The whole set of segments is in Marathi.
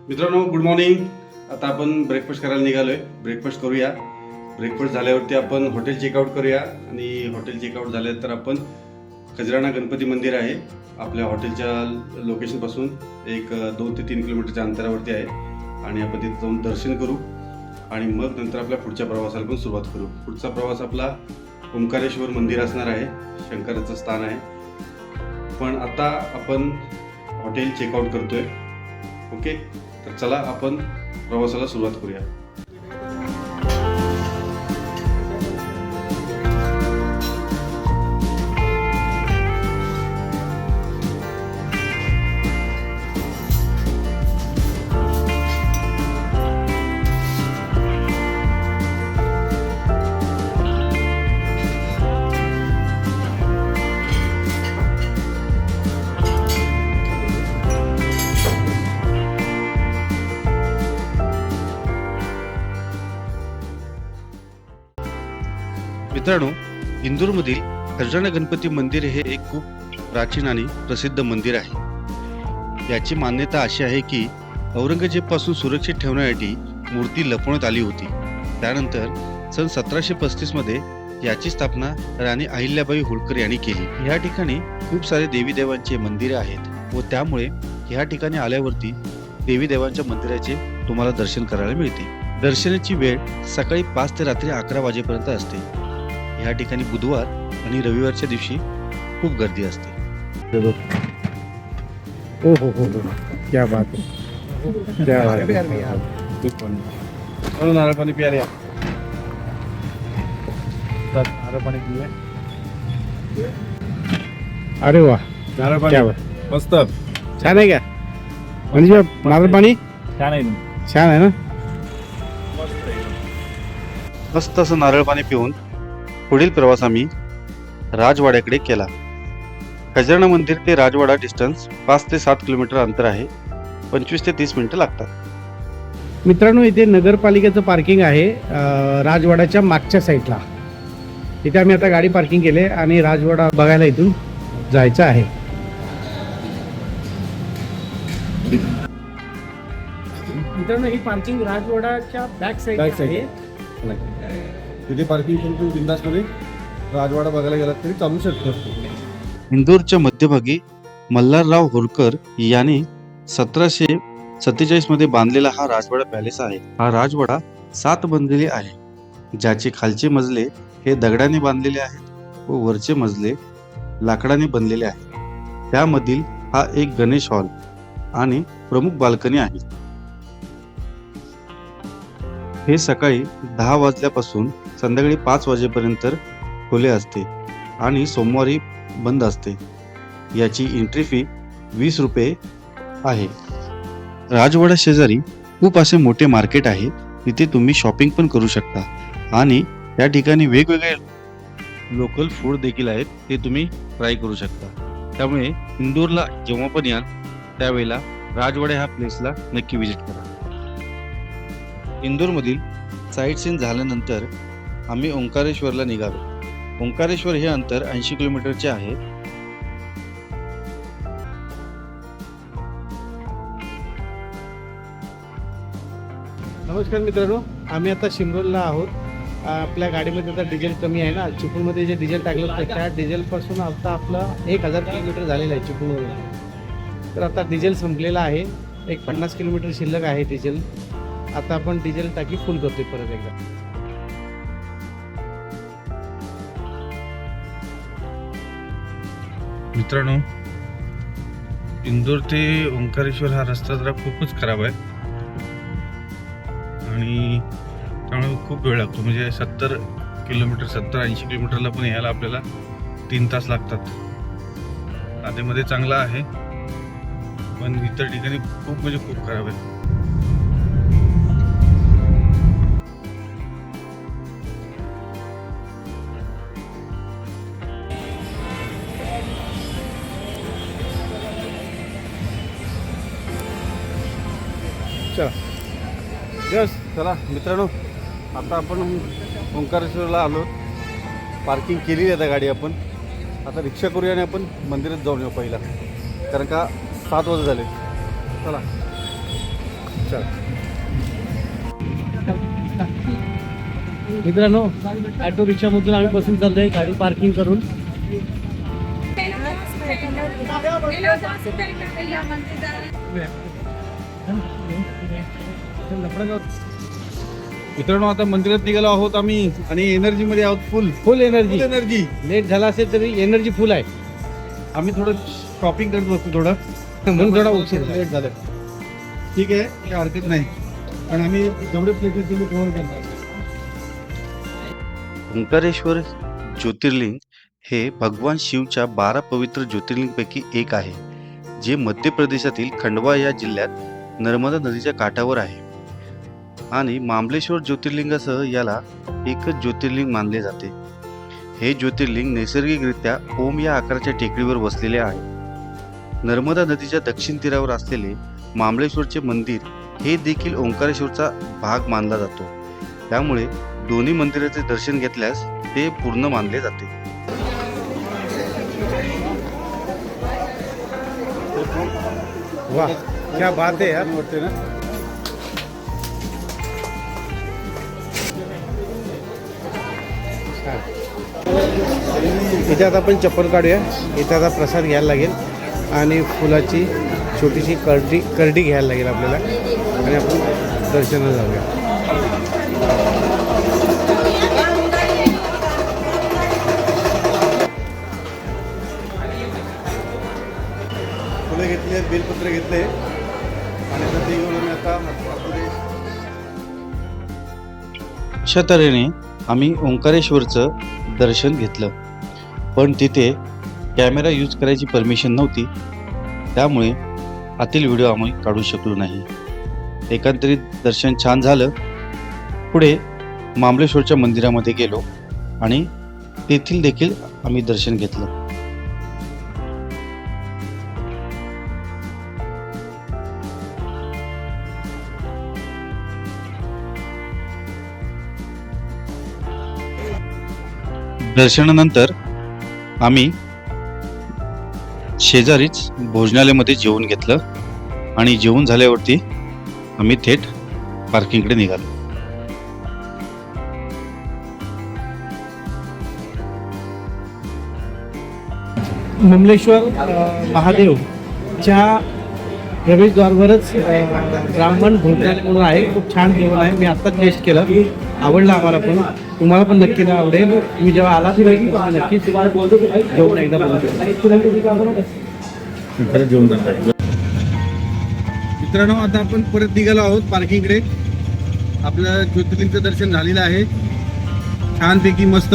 मित्रांनो गुड मॉर्निंग. आता आपण ब्रेकफास्ट करायला निघालोय. ब्रेकफास्ट करूया. ब्रेकफास्ट झाल्यावरती आपण हॉटेल चेकआउट करूया आणि हॉटेल चेकआउट झाल्यानंतर आपण खजराणा गणपती मंदिर आहे आपल्या हॉटेलच्या लोकेशनपासून एक 2 ते 3 किलोमीटरच्या अंतरावरती आहे आणि आपण तिथे जाऊन दर्शन करू आणि मग नंतर आपल्या पुढच्या प्रवासाला पण सुरुवात करू. पुढचा प्रवास आपला ओंकारेश्वर मंदिर असणार आहे. शंकराचं स्थान आहे. पण आता आपण हॉटेल चेकआउट करतोय. ओके, तर चला आपण प्रवासाला सुरुवात करूया. मित्रांनो, इंदूरमधील खजराणा गणपती मंदिर हे एक खूप प्राचीन आणि प्रसिद्ध मंदिर आहे. याची मान्यता अशी आहे की औरंगजेबपासून सुरक्षित ठेवण्यासाठी मूर्ती लपवण्यात आली होती. त्यानंतर सन 1735 मध्ये याची स्थापना राणी अहिल्याबाई होळकर यांनी केली. या ठिकाणी खूप सारे देवी देवांचे मंदिरे आहेत व त्यामुळे या ठिकाणी आल्यावरती देवी देवांच्या मंदिराचे तुम्हाला दर्शन करायला मिळते. दर्शनाची वेळ सकाळी 5 ते रात्री 11 वाजेपर्यंत असते. या ठिकाणी बुधवार आणि रविवारच्या दिवशी खूप गर्दी असते. ओ हो क्या बात है, क्या बात है. नारळ पाणी प्यायला नारळ पाणी पिऊया. अरे वा, नारळ क्या बात. मस्त छान आहे का म्हणजे नारळ पाणी छान आहे. छान आहे ना. मस्त असं नारळ पाणी पिऊन पुढील प्रवास आम्ही राजवाड्याकडे केला. खजराणा मंदिर ते राजवाडा डिस्टन्स 5 ते 7 किलोमीटर अंतर आहे. 25 ते 30 मिनिटं लागतात. मित्रांनो, इथे नगरपालिकेचं पार्किंग आहे राजवाड्याच्या मागच्या साईडला. इथे आम्ही आता गाडी पार्किंग केली आणि राजवाडा बघायला इथून जायचं आहे. मित्रांनो, ही पार्किंग राजवाडाच्या बॅक साईड आहे. तिथे पार्किंग करून तुम्ही बिंदासमध्ये राजवाडा बघायला गेलात तरी चालू शकतो. इंदोरच्या मध्यभागी मल्हारराव होळकर यांनी 1747 मध्ये बांधलेला हा राजवाडा पॅलेस आहे. हा राजवाडा 7 मजली आहे, ज्याचे खालचे मजले हे दगडाने बांधलेले आहेत व वरचे मजले लाकडाने बनलेले आहेत. त्यामधील हा एक गणेश हॉल आणि प्रमुख बाल्कनी आहे. हे सकाळी 10 वाजल्यापासून संध्याकाळी 5 वाजेपर्यंत खुले असते आणि सोमवारी बंद असते. याची एंट्री फी 20 रुपये आहे. राजवाडा शेजारी खूप असे मोठे मार्केट आहे. तिथे तुम्ही शॉपिंग पण करू शकता आणि या ठिकाणी वेगवेगळे लोकल फूड देखील आहेत, ते तुम्ही ट्राय करू शकता. त्यामुळे इंदोरला जेव्हा पण याल त्यावेळेला राजवाडा ह्या प्लेसला नक्की विजिट करा. इंदोरमधील साईट सीन झाल्यानंतर आम्ही ओंकारेश्वरला निघालो. ओंकारेश्वर हे अंतर 80 किलोमीटरचे आहे. नमस्कार मित्रांनो, आम्ही आता शिमरोलला आहोत. आपल्या गाडीमध्ये आता डिझेल कमी आहे ना. चिपळूणमध्ये जे डिझेल टाकलं होतं त्या डिझेलपासून आता आपलं 1000 किलोमीटर झालेलं आहे चिपळूणवरून. तर आता डिझेल संपलेलं आहे. एक 50 किलोमीटर शिल्लक आहे डिझेल. आता आपण डिझेल टाकी फुल करतोय परत एकदा. मित्रांनो, इंदोर ते ओंकारेश्वर हा रस्ता जरा खूपच खराब आहे आणि त्यामुळे खूप वेळ लागतो. म्हणजे 70 किलोमीटर 70-80 किलोमीटरला पण यायला आपल्याला 3 तास लागतात. आधीमध्ये चांगला आहे पण इतर ठिकाणी खूप म्हणजे खूप खराब आहे. चला मित्रांनो, आता आपण ओंकारेश्वरला आलो. पार्किंग केली आहे आता गाडी आपण. आता रिक्षा करूया आणि आपण मंदिरात जाऊन येऊ पहिला, कारण का 7 वाजता झाले. चला. मित्रांनो ऑटो रिक्षामधून आम्ही बसून चाललोय गाडी पार्किंग करून. मित्रांनो आता मंदिरात निघालो आहोत आम्ही आणि एनर्जी मध्ये आहोत full full energy. Energy. Late झाला असेल तरी एनर्जी फुल आहे. आम्ही थोडं शॉपिंग करत बसतो थोडं म्हणून थोडा उशीर झाला. लेट झालं. ठीक आहे काही हरकत नाही पण आम्ही जेवढे प्लेसेस तुम्ही कव्हर करणार. ओंकारेश्वर ज्योतिर्लिंग हे भगवान शिवच्या 12 पवित्र ज्योतिर्लिंगपैकी एक आहे, जे मध्य प्रदेशातील खंडवा या जिल्ह्यात नर्मदा नदीच्या काठावर आहे आणि मामलेश्वर ज्योतिर्लिंगासह याला एकच ज्योतिर्लिंग मानले जाते. हे ज्योतिर्लिंग नैसर्गिकरित्या ओम या आकाराच्या टेकडीवर वसलेले आहे. नर्मदा नदीच्या दक्षिण तीरावर असलेले मामलेश्वरचे मंदिर हे देखील ओंकारेश्वरचा भाग मानला जातो. त्यामुळे दोन्ही मंदिराचे दर्शन घेतल्यास ते पूर्ण मानले जाते. वाह क्या बात आहे यार. वाटते ना. इथे आता आपण चप्पल काढूया. इथे आता प्रसाद घ्यायला लागेल आणि फुलाची छोटीशी करडी घ्यायला लागेल आपल्याला आणि आपण दर्शनाला जाऊया. फुलं घेतली आहेत, बेलपत्र घेतले आणि आता ते घेऊन आम्ही आता आतमध्ये. अशा तऱ्हेने आम्ही ओंकारेश्वरचं दर्शन घेतलं, पण तिथे कॅमेरा यूज करायची परमिशन नव्हती, त्यामुळे आतील व्हिडिओ आम्ही काढू शकलो नाही. एकंदरीत दर्शन छान झालं. पुढे मामलेश्वरच्या मंदिरामध्ये गेलो आणि तेथील देखील आम्ही दर्शन घेतलं. दर्शनानंतर आम्ही शेजारीच भोजनालयामध्ये जेवण घेतलं आणि जेवण झाल्यावरती आम्ही थेट पार्किंगकडे निघालो. ममलेश्वर महादेवच्या प्रवेशद्वारवरच ब्राह्मण भोजनालय म्हणून आहे. खूप छान जेवण आहे. मी आत्ता टेस्ट केलं, आवडलं आम्हाला पण. तुम्हाला पण नक्की ना आवडेल. तुम्ही जेव्हा आलात नक्कीच जेवण एकदा मित्रांनो आता आपण परत निघालो आहोत पार्किंगकडे. आपलं ज्योतिर्लिंगचं दर्शन झालेलं आहे छानपैकी मस्त.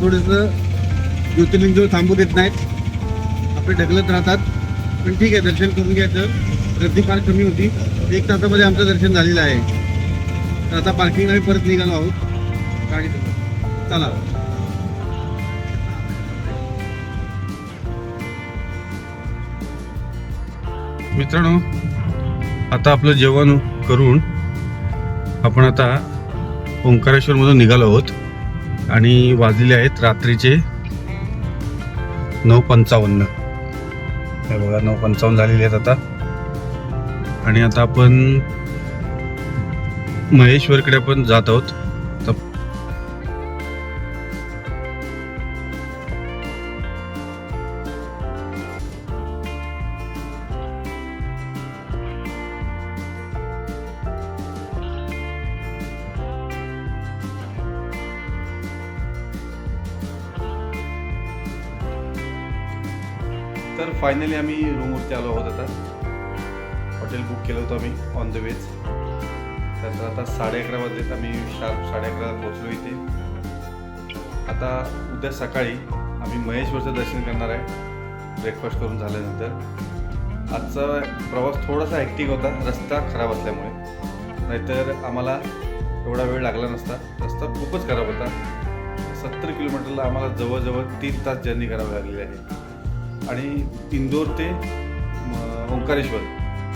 थोडंसं ज्योतिर्लिंग जवळ थांबू देत नाहीत, आपले ढकलत राहतात, पण ठीक आहे दर्शन करून घ्यायचं. गर्दी फार कमी होती. 1 तासामध्ये आमचं दर्शन झालेलं आहे. तर आता पार्किंगला आम्ही परत निघालो आहोत गाडी. चला मित्रांनो आता आपलं जेवण करून आपण आता ओंकारेश्वरमधून निघालो आहोत आणि वाजलेले आहेत रात्रीचे 9:55. हे बघा 9:55 झालेले आहेत आता. आणि आता आपण महेश्वरकडे आपण जात आहोत. तर फायनली आम्ही रूमवरती आलो आहोत. आता हॉटेल बुक केलं होतं आम्ही ऑन द वेज. तर आता 11:30 वाजलेत. आम्ही शार्प 11:30ला पोहोचलो इथे. आता उद्या सकाळी आम्ही महेश्वरचं दर्शन करणार आहे ब्रेकफास्ट करून झाल्यानंतर. आजचा प्रवास थोडासा हॅक्टिक होता रस्ता खराब असल्यामुळे, नाहीतर आम्हाला एवढा वेळ लागला नसता. रस्ता खूपच खराब होता. 70 किलोमीटरला आम्हाला जवळजवळ 3 तास जर्नी करावी लागलेली आहे. आणि इंदोर ते ओंकारेश्वर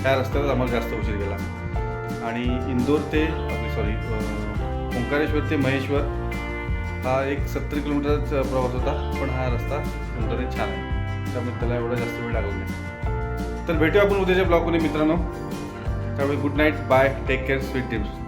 ह्या रस्त्यावर आम्हाला जास्त उशीर गेला. आणि इंदोर ते ओंकारेश्वर ते महेश्वर हा एक 70 किलोमीटरचा प्रवास होता, पण हा रस्ता पूर्णपणे छान आहे, त्यामुळे त्याला एवढा जास्त वेळ लागला नाही. तर भेटूया आपण उद्याच्या ब्लॉगमध्ये मित्रांनो. त्यामुळे good night bye take care sweet dreams.